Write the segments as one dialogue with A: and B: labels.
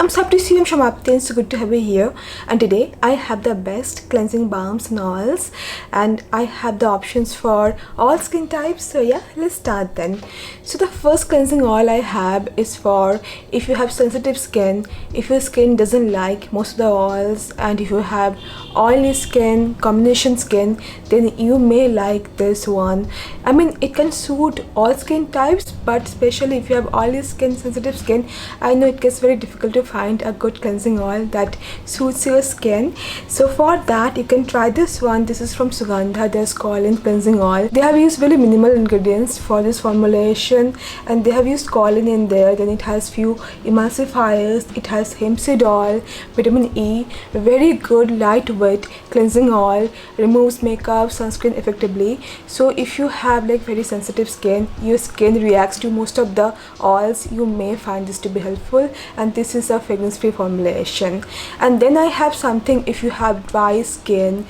A: I'm Sapti, I'm Shamapti, it's good to have you here. And today I have the best cleansing balms and oils, and I have the options for all skin types. So yeah, let's start then. So the first cleansing oil I have is for if you have sensitive skin, if your skin doesn't like most of the oils, and if you have oily skin, combination skin, then you may like this one. I mean, it can suit all skin types, but especially if you have oily skin, sensitive skin, I know it gets very difficult to find a good cleansing oil that suits your skin. So for that, you can try this one. This is from Suganda, their Squalene cleansing oil. They have used very minimal ingredients for this formulation, and they have used squalene in there. Then it has few emulsifiers, it has hemp seed oil, vitamin E, very good lightweight cleansing oil, removes makeup, sunscreen effectively. So if you have like very sensitive skin, your skin reacts to most of the oils, you may find this to be helpful. And this is a fragrance free formulation. And then I have something if you have dry skin,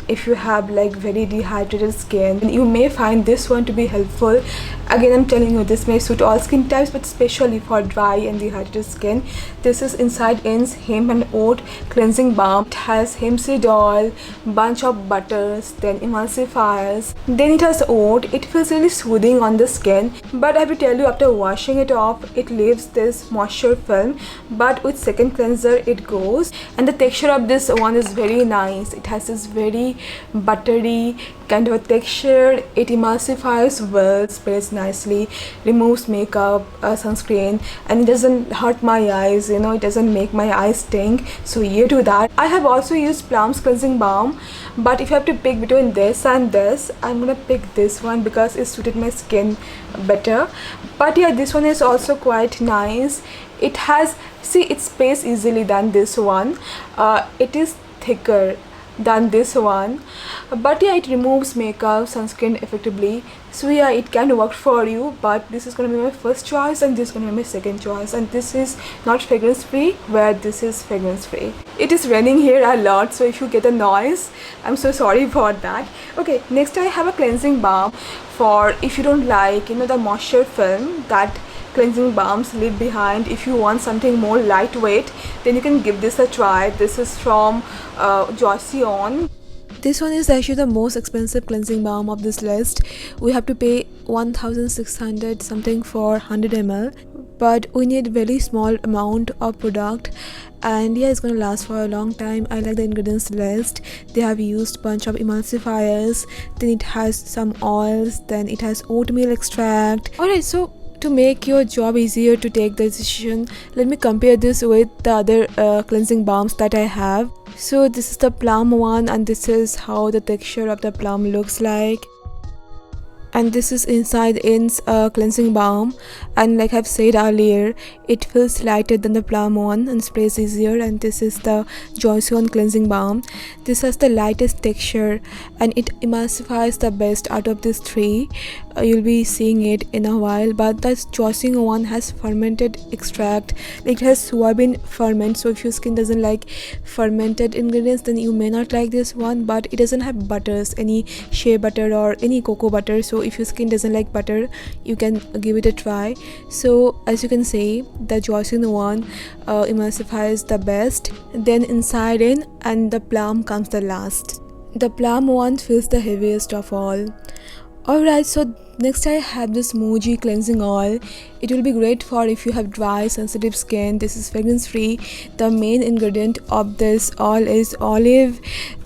A: if you have like very dehydrated skin, you may find this one to be helpful. Again, I'm telling you, this may suit all skin types, but especially for dry and dehydrated skin. This is Insidein's hemp and oat cleansing balm. It has hemp seed oil, bunch of butters, then emulsifiers, then it has oat. It feels really soothing on the skin, but I have to tell you, after washing it off, it leaves this moisture film, but with second cleanser it goes. And the texture of this one is very nice. It has this very buttery kind of a texture. It emulsifies well, sprays nicely, removes makeup, sunscreen, and it doesn't hurt my eyes, you know, it doesn't make my eyes stink. So yeah, to that I have also used Balms cleansing balm, but if you have to pick between this and this, I'm gonna pick this one because it suited my skin better. But yeah, this one is also quite nice. It has, see, it sprays easily than this one. It is thicker than this one, but yeah, it removes makeup, sunscreen effectively. So yeah, it can work for you, but this is gonna be my first choice and this is gonna be my second choice. And this is not fragrance free, where this is fragrance free. It is raining here a lot, so if you get a noise, I'm so sorry for that. Okay, next I have a cleansing balm for if you don't like, you know, the moisture film that cleansing balms leave behind. If you want something more lightweight, then you can give this a try. This is from Joseon. This one is actually the most expensive cleansing balm of this list. We have to pay 1,600 something for 100 ml, but we need very small amount of product, and yeah, it's gonna last for a long time. I like the ingredients list. They have used bunch of emulsifiers, then it has some oils, then it has oatmeal extract. Alright, so to make your job easier to take the decision, let me compare this with the other cleansing balms that I have. So this is the plum one, and this is how the texture of the plum looks like. And this is Insidein's cleansing balm, and like I've said earlier, it feels lighter than the plum one and sprays easier. And this is the Joseon cleansing balm. This has the lightest texture and it emulsifies the best out of these three. You'll be seeing it in a while, but the Joseon one has fermented extract. It has soybean ferment, so if your skin doesn't like fermented ingredients, then you may not like this one. But it doesn't have butters, any shea butter or any cocoa butter, so if your skin doesn't like butter, you can give it a try. So as you can see, the Joseon one emulsifies the best, then Insidein, and the plum comes the last. The plum one feels the heaviest of all. Alright, so next I have this Muji cleansing oil. It will be great for if you have dry, sensitive skin. This is fragrance free. The main ingredient of this oil is olive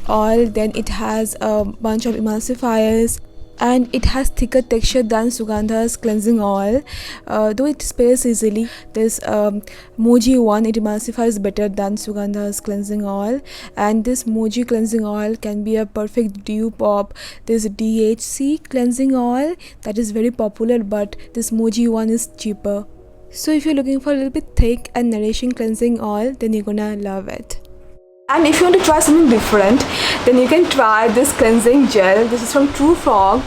A: oil, then it has a bunch of emulsifiers, and it has thicker texture than Suganda's cleansing oil, though it sprays easily. This Muji one, it emulsifies better than Suganda's cleansing oil, and this Muji cleansing oil can be a perfect dupe of this DHC cleansing oil that is very popular, but this Muji one is cheaper. So if you're looking for a little bit thick and nourishing cleansing oil, then you're gonna love it. And if you want to try something different, then you can try this cleansing gel. This is from True Frog.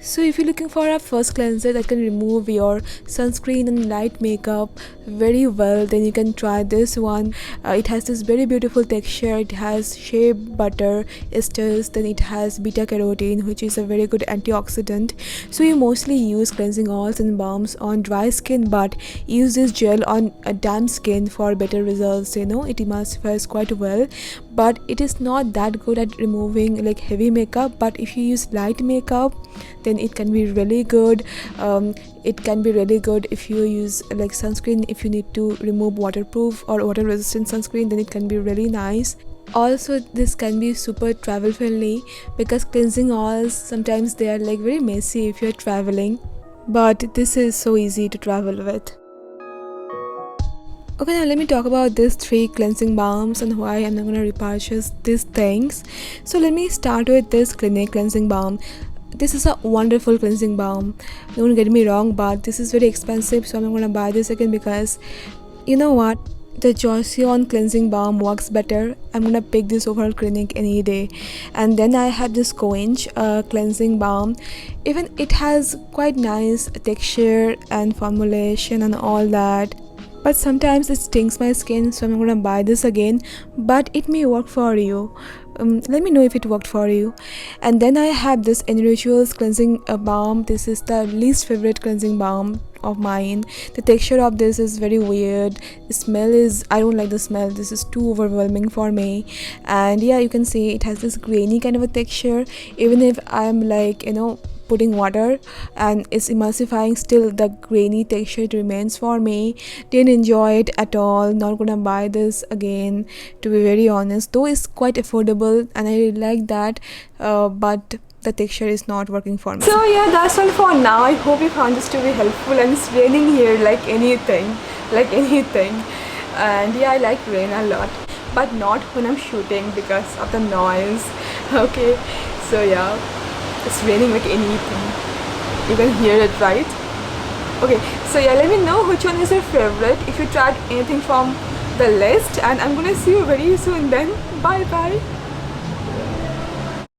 A: So if you're looking for a first cleanser that can remove your sunscreen and light makeup very well, then you can try this one. It has this very beautiful texture. It has shea butter esters, then it has beta carotene, which is a very good antioxidant. So you mostly use cleansing oils and balms on dry skin, but use this gel on a damp skin for better results. You know, it emulsifies quite well, but it is not that good at removing like heavy makeup. But if you use light makeup, then it can be really good. It can be really good if you use like sunscreen. If you need to remove waterproof or water resistant sunscreen, then it can be really nice. Also, this can be super travel friendly because cleansing oils sometimes they are like very messy if you're traveling, but this is so easy to travel with. Okay, now let me talk about these 3 cleansing balms and why I'm not gonna repurchase these things. So let me start with this Clinique cleansing balm. This is a wonderful cleansing balm, don't get me wrong, but this is very expensive, so I'm not gonna buy this again because you know what, the Joseon cleansing balm works better. I'm gonna pick this over Clinique any day. And then I have this Coinch cleansing balm. Even it has quite nice texture and formulation and all that, but sometimes it stings my skin, so I'm not gonna buy this again, but it may work for you. Let me know if it worked for you. And then I have this Rituals cleansing balm. This is the least favorite cleansing balm of mine. The texture of this is very weird. The smell is, I don't like the smell. This is too overwhelming for me. And yeah, you can see it has this grainy kind of a texture. Even if I'm like, you know, putting water and it's emulsifying, still the grainy texture it remains for me. Didn't enjoy it at all. Not gonna buy this again, to be very honest, though it's quite affordable and I really like that, but the texture is not working for me. So yeah, that's all for now. I hope you found this to be helpful. And it's raining here like anything. And yeah, I like rain a lot, but not when I'm shooting because of the noise. Okay, so yeah, it's raining like anything. You can hear it, right? Okay, so yeah, let me know which one is your favorite, if you tried anything from the list, and I'm gonna see you very soon then. Bye bye.